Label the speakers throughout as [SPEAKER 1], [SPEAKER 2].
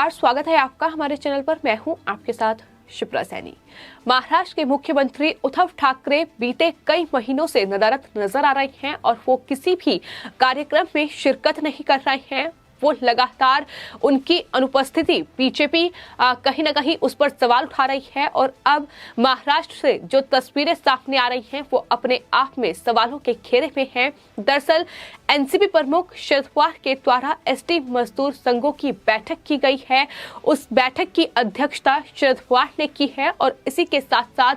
[SPEAKER 1] नमस्कार, स्वागत है आपका हमारे चैनल पर। मैं हूं आपके साथ शिप्रा सैनी। महाराष्ट्र के मुख्यमंत्री उद्धव ठाकरे बीते कई महीनों से नदारद नजर आ रहे हैं और वो किसी भी कार्यक्रम में शिरकत नहीं कर रहे हैं। वो लगातार उनकी अनुपस्थिति बीजेपी कहीं ना कहीं उस पर सवाल उठा रही है और अब महाराष्ट्र से जो तस्वीरें सामने आ रही हैं वो अपने आप में सवालों के घेरे में हैं। दरअसल एनसीपी प्रमुख शरद पवार के द्वारा एसटी मजदूर संघों की बैठक की गई है। उस बैठक की अध्यक्षता शरद पवार ने की है और इसी के साथ साथ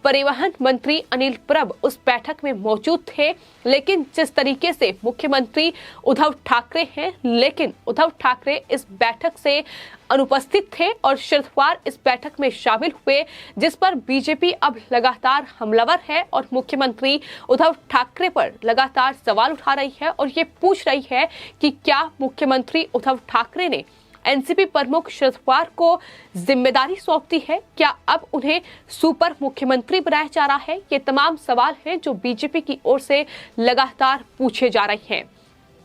[SPEAKER 1] परिवहन मंत्री अनिल परब उस बैठक में मौजूद थे। लेकिन जिस तरीके से मुख्यमंत्री उद्धव ठाकरे हैं, लेकिन उद्धव ठाकरे इस बैठक से अनुपस्थित थे और शरद पवार इस बैठक में शामिल हुए, जिस पर बीजेपी अब लगातार हमलावर है और मुख्यमंत्री उद्धव ठाकरे पर लगातार सवाल उठा रही है और ये पूछ रही है कि क्या मुख्यमंत्री उद्धव ठाकरे ने एनसीपी प्रमुख शरद पवार को जिम्मेदारी सौंप दी है? क्या अब उन्हें सुपर मुख्यमंत्री बनाया जा रहा है? ये तमाम सवाल हैं जो बीजेपी की ओर से लगातार पूछे जा रहे हैं।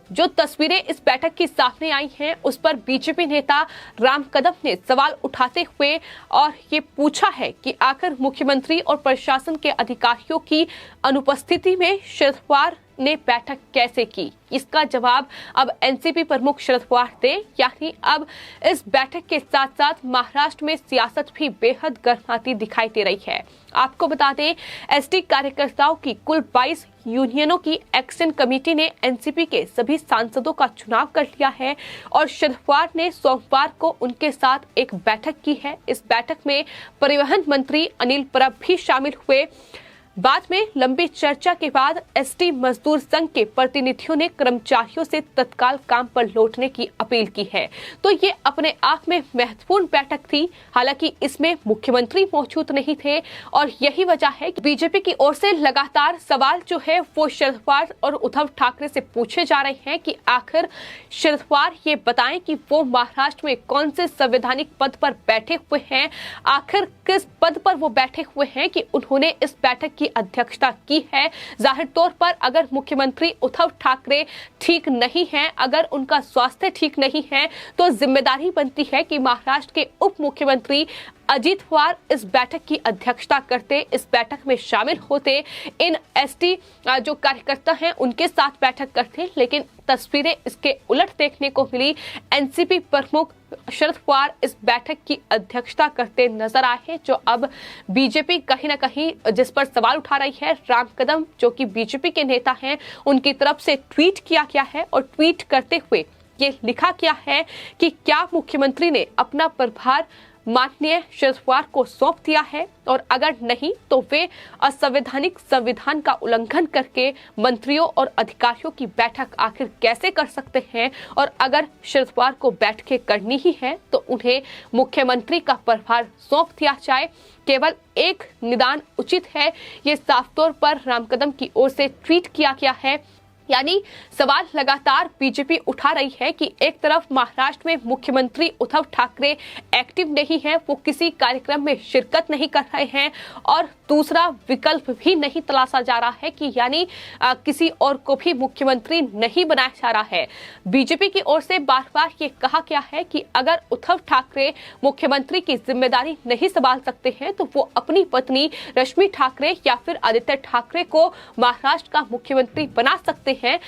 [SPEAKER 1] जो तस्वीरें इस बैठक की सामने आई हैं उस पर बीजेपी नेता राम कदम ने सवाल उठाते हुए और ये पूछा है कि आखिर मुख्यमंत्री और प्रशासन के अधिकारियों की अनुपस्थिति में शरद पवार ने बैठक कैसे की। इसका जवाब अब एनसीपी प्रमुख शरद पवार दे। यानी अब इस बैठक के साथ साथ महाराष्ट्र में सियासत भी बेहद गर्माती दिखाई दे रही है। आपको बता दें, एसटी कार्यकर्ताओं की कुल 22 यूनियनों की एक्शन कमेटी ने एनसीपी के सभी सांसदों का चुनाव कर लिया है और शरद पवार ने सोमवार को उनके साथ एक बैठक की है। इस बैठक में परिवहन मंत्री अनिल परब भी शामिल हुए। बाद में लंबी चर्चा के बाद एसटी मजदूर संघ के प्रतिनिधियों ने कर्मचारियों से तत्काल काम पर लौटने की अपील की है। तो ये अपने आप में महत्वपूर्ण बैठक थी। हालांकि इसमें मुख्यमंत्री मौजूद नहीं थे और यही वजह है कि बीजेपी की ओर से लगातार सवाल जो है वो शरद पवार और उद्धव ठाकरे से पूछे जा रहे हैं कि आखिर शरद पवार ये बताएं कि वो महाराष्ट्र में कौन से संवैधानिक पद पर बैठे हुए हैं, आखिर किस पद पर वो बैठे हुए हैं कि उन्होंने इस बैठक की अध्यक्षता की है। जाहिर तौर पर अगर मुख्यमंत्री उद्धव ठाकरे ठीक नहीं हैं, अगर उनका स्वास्थ्य ठीक नहीं है, तो जिम्मेदारी बनती है कि महाराष्ट्र के उप मुख्यमंत्री अजीत पवार इस बैठक की अध्यक्षता करते, इस बैठक में शामिल होते, इन एसटी जो कार्यकर्ता हैं उनके साथ बैठक करते। लेकिन तस्वीरें इसके उलट देखने को मिली। एनसीपी प्रमुख शरद पवार इस बैठक की अध्यक्षता करते नजर आए हैं, जो अब बीजेपी कहीं ना कहीं जिस पर सवाल उठा रही है। राम कदम जो कि बीजेपी के नेता हैं, उनकी तरफ से ट्वीट किया गया है और ट्वीट करते हुए ये लिखा गया है कि क्या मुख्यमंत्री ने अपना प्रभार माननीय शरद पवार को सौंप दिया है, और अगर नहीं तो वे असंवैधानिक संविधान का उल्लंघन करके मंत्रियों और अधिकारियों की बैठक आखिर कैसे कर सकते हैं, और अगर शरद पवार को बैठकें करनी ही है तो उन्हें मुख्यमंत्री का प्रभार सौंप दिया जाए। केवल एक निदान उचित है, ये साफ तौर पर राम कदम की ओर से ट्वीट किया गया है। यानी सवाल लगातार बीजेपी उठा रही है कि एक तरफ महाराष्ट्र में मुख्यमंत्री उद्धव ठाकरे एक्टिव नहीं है, वो किसी कार्यक्रम में शिरकत नहीं कर रहे हैं, और दूसरा विकल्प भी नहीं तलाशा जा रहा है कि यानी किसी और को भी मुख्यमंत्री नहीं बनाया जा रहा है। बीजेपी की ओर से बार बार ये कहा गया है कि अगर उद्धव ठाकरे मुख्यमंत्री की जिम्मेदारी नहीं संभाल सकते हैं तो वो अपनी पत्नी रश्मि ठाकरे या फिर आदित्य ठाकरे को महाराष्ट्र का मुख्यमंत्री बना सकते हैं।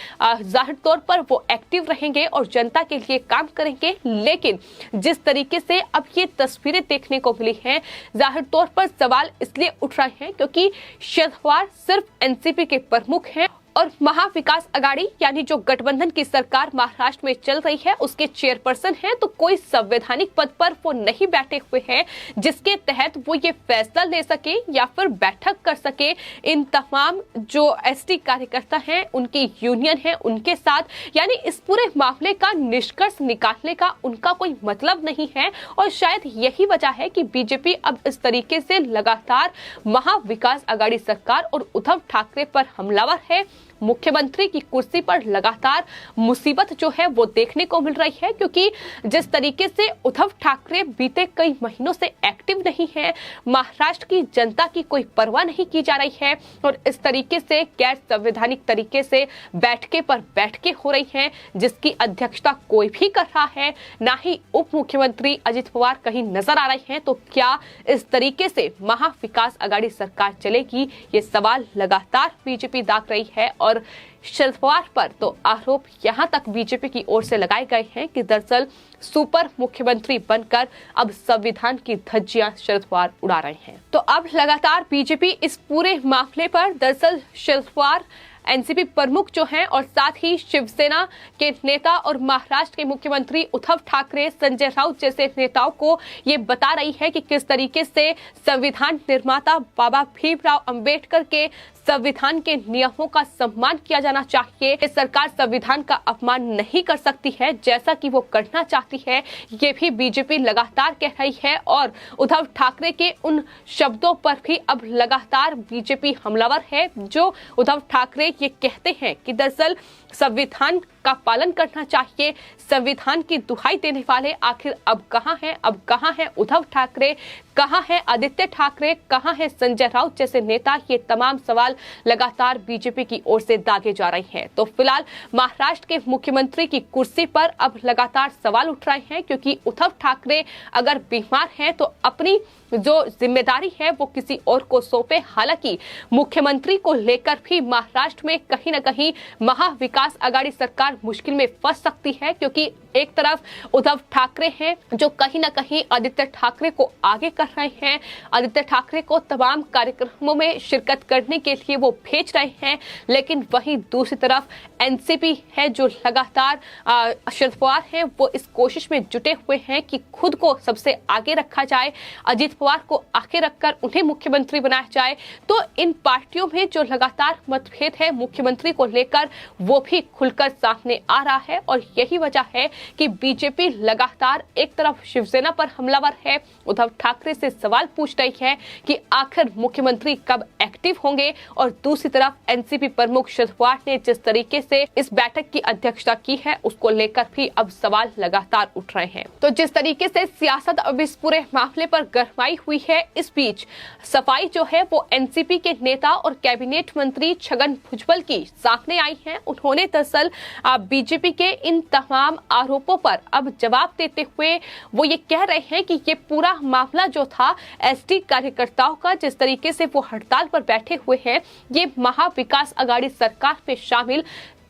[SPEAKER 1] जाहिर तौर पर वो एक्टिव रहेंगे और जनता के लिए काम करेंगे। लेकिन जिस तरीके से अब ये तस्वीरें देखने को मिली हैं, जाहिर तौर पर सवाल इसलिए उठ रहे हैं क्योंकि शरद पवार सिर्फ एनसीपी के प्रमुख हैं और महाविकास अघाड़ी यानी जो गठबंधन की सरकार महाराष्ट्र में चल रही है उसके चेयरपर्सन हैं। तो कोई संवैधानिक पद पर वो नहीं बैठे हुए हैं जिसके तहत वो ये फैसला ले सके या फिर बैठक कर सके इन तमाम जो एसटी कार्यकर्ता हैं, उनकी यूनियन है, उनके साथ। यानी इस पूरे मामले का निष्कर्ष निकालने का उनका कोई मतलब नहीं है और शायद यही वजह है कि बीजेपी अब इस तरीके से लगातार महाविकास अघाड़ी सरकार और उद्धव ठाकरे पर हमलावर है। मुख्यमंत्री की कुर्सी पर लगातार मुसीबत जो है वो देखने को मिल रही है, क्योंकि जिस तरीके से उद्धव ठाकरे बीते कई महीनों से एक्टिव नहीं है, महाराष्ट्र की जनता की कोई परवाह नहीं की जा रही है और इस तरीके से गैर संवैधानिक तरीके से बैठके हो रही हैं, जिसकी अध्यक्षता कोई भी कर रहा है, ना ही उप मुख्यमंत्री अजित पवार कहीं नजर आ रहे हैं। तो क्या इस तरीके से महा विकास आघाड़ी सरकार चलेगी, ये सवाल लगातार बीजेपी दाग रही है। और शरद पवार पर तो आरोप यहां तक बीजेपी की ओर से लगाए गए हैं कि दरअसल सुपर मुख्यमंत्री बनकर अब संविधान की धज्जियां शरद पवार उड़ा रहे हैं। तो अब लगातार बीजेपी इस पूरे मामले पर दरअसल शरद पवार, एनसीपी प्रमुख जो हैं और साथ ही शिवसेना के नेता और महाराष्ट्र के मुख्यमंत्री उद्धव ठाकरे, संजय राउत जैसे नेताओं को ये बता रही है कि किस तरीके से संविधान निर्माता बाबा भीमराव अंबेडकर के संविधान के नियमों का सम्मान किया जाना चाहिए। सरकार संविधान का अपमान नहीं कर सकती है जैसा कि वो करना चाहती है, ये भी बीजेपी लगातार कह रही है। और उद्धव ठाकरे के उन शब्दों पर भी अब लगातार बीजेपी हमलावर है, जो उद्धव ठाकरे ये कहते हैं कि दरअसल संविधान का पालन करना चाहिए। संविधान की दुहाई देने वाले आखिर अब कहां हैं? अब कहां है उद्धव ठाकरे, कहां है आदित्य ठाकरे, कहां है संजय राउत जैसे नेता? ये तमाम सवाल लगातार बीजेपी की ओर से दागे जा रहे हैं। तो फिलहाल महाराष्ट्र के मुख्यमंत्री की कुर्सी पर अब लगातार सवाल उठ रहे हैं, क्योंकि उद्धव ठाकरे अगर बीमार हैं तो अपनी जो जिम्मेदारी है वो किसी और को सौंपे। हालांकि मुख्यमंत्री को लेकर भी महाराष्ट्र में कहीं न कहीं महा विकास आघाड़ी सरकार मुश्किल में फंस सकती है, क्योंकि एक तरफ उद्धव ठाकरे हैं जो कहीं न कहीं आदित्य ठाकरे को आगे कर रहे हैं, आदित्य ठाकरे को तमाम कार्यक्रमों में शिरकत करने के लिए वो भेज रहे हैं, लेकिन वहीं दूसरी तरफ एनसीपी है जो लगातार शरद पवार हैं वो इस कोशिश में जुटे हुए हैं कि खुद को सबसे आगे रखा जाए, अजित पवार को आगे रखकर उन्हें मुख्यमंत्री बनाया जाए। तो इन पार्टियों में जो लगातार मतभेद है मुख्यमंत्री को लेकर वो भी खुलकर सामने आ रहा है, और यही वजह है कि बीजेपी लगातार एक तरफ शिवसेना पर हमलावर है, उद्धव ठाकरे से सवाल पूछ रही है कि आखिर मुख्यमंत्री कब एक्टिव होंगे, और दूसरी तरफ एनसीपी प्रमुख शरद पवार ने जिस तरीके से इस बैठक की अध्यक्षता की है उसको लेकर भी अब सवाल लगातार उठ रहे हैं। तो जिस तरीके से सियासत अब इस पूरे मामले पर गरमाई हुई है, इस बीच सफाई जो है वो एनसीपी के नेता और कैबिनेट मंत्री छगन भुजबल की सामने आई है। उन्होंने दरअसल बीजेपी के इन तमाम आरोपों पर अब जवाब देते हुए वो ये कह रहे हैं कि ये पूरा मामला जो था एसटी कार्यकर्ताओं का, जिस तरीके से वो हड़ताल पर बैठे हुए हैं, ये महा विकास आघाड़ी सरकार में शामिल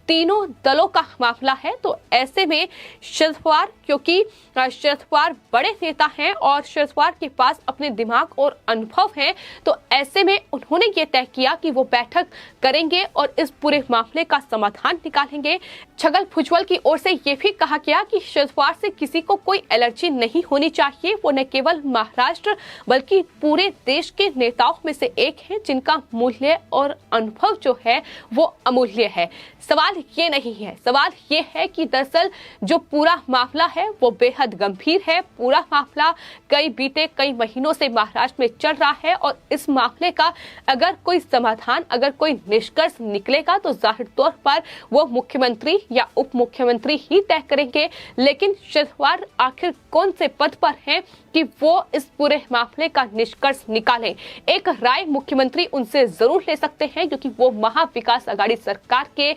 [SPEAKER 1] तीनों दलों का मामला है। तो ऐसे में शरद पवार, क्योंकि शरद पवार बड़े नेता हैं और शरद पवार के पास अपने दिमाग और अनुभव है, तो ऐसे में उन्होंने ये तय किया कि वो बैठक करेंगे और इस पूरे मामले का समाधान निकालेंगे। छगन भुजबल की ओर से ये भी कहा गया कि शरद पवार से किसी को कोई एलर्जी नहीं होनी चाहिए। वो न केवल महाराष्ट्र बल्कि पूरे देश के नेताओं में से एक है जिनका मूल्य और अनुभव जो है वो अमूल्य है। सवाल ये नहीं है, सवाल ये है कि दरअसल जो पूरा मामला है वो बेहद गंभीर है। पूरा मामला बीते कई महीनों से महाराष्ट्र में चल रहा है, और इस मामले का अगर कोई समाधान, अगर कोई निष्कर्ष निकलेगा तो जाहिर तौर पर वो मुख्यमंत्री या उप मुख्यमंत्री ही तय करेंगे। लेकिन शरद पवार आखिर कौन से पद पर हैं कि वो इस पूरे मामले का निष्कर्ष निकालें? एक राय मुख्यमंत्री उनसे जरूर ले सकते हैं, क्योंकि वो महा विकास आघाड़ी सरकार के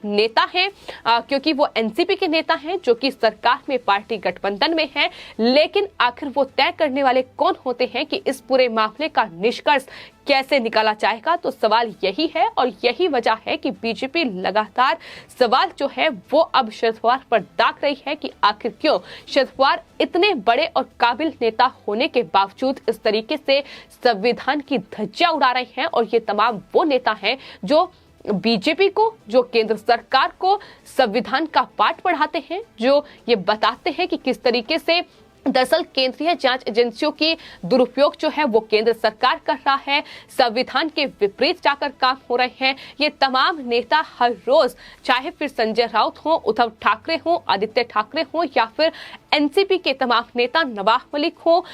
[SPEAKER 1] नेता हैं, क्योंकि वो एनसीपी के नेता हैं जो कि सरकार में पार्टी गठबंधन में है। लेकिन आखिर वो तय करने वाले कौन होते हैं कि इस पूरे मामले का निष्कर्ष कैसे निकाला जाएगा? तो सवाल यही है, और यही वजह है कि बीजेपी लगातार सवाल जो है वो अब शरद पवार पर दाग रही है कि आखिर क्यों शरद पवार इतने बड़े और काबिल नेता होने के बावजूद इस तरीके से संविधान की धज्जियां उड़ा रहे हैं। और ये तमाम वो नेता हैं जो बीजेपी को, जो केंद्र सरकार को संविधान का पाठ पढ़ाते हैं, जो ये बताते हैं कि किस तरीके से दरअसल केंद्रीय जांच एजेंसियों की दुरुपयोग जो है वो केंद्र सरकार कर रहा है, संविधान के विपरीत जाकर काम हो रहे हैं। ये तमाम नेता हर रोज, चाहे फिर संजय राउत हो, उद्धव ठाकरे हो, आदित्य ठाकरे हो या फिर एनसीपी के तमाम नेता नवाब मलिक हो,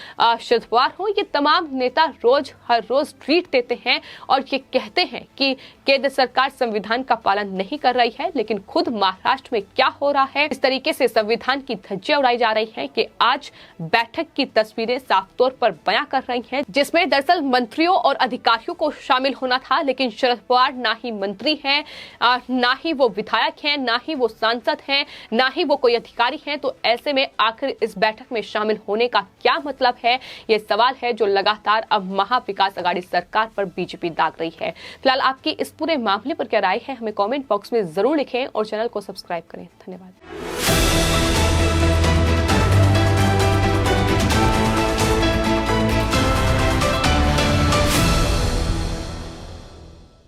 [SPEAKER 1] शरद पवार हो, ये तमाम नेता हर रोज ट्वीट देते हैं और ये कहते हैं कि केंद्र सरकार संविधान का पालन नहीं कर रही है। लेकिन खुद महाराष्ट्र में क्या हो रहा है, इस तरीके से संविधान की धज्जियां उड़ाई जा रही है कि आज बैठक की तस्वीरें साफ तौर पर बयां कर रही हैं, जिसमें दरअसल मंत्रियों और अधिकारियों को शामिल होना था, लेकिन शरद पवार ना ही मंत्री हैं, ना ही वो विधायक हैं, ना ही वो सांसद हैं, ना ही वो कोई अधिकारी हैं। तो ऐसे में आखिर इस बैठक में शामिल होने का क्या मतलब है, ये सवाल है जो लगातार अब महाविकास अघाड़ी सरकार पर बीजेपी दाग रही है। फिलहाल आपकी इस पूरे मामले पर क्या राय है, हमें कमेंट बॉक्स में जरूर लिखें और चैनल को सब्सक्राइब करें। धन्यवाद।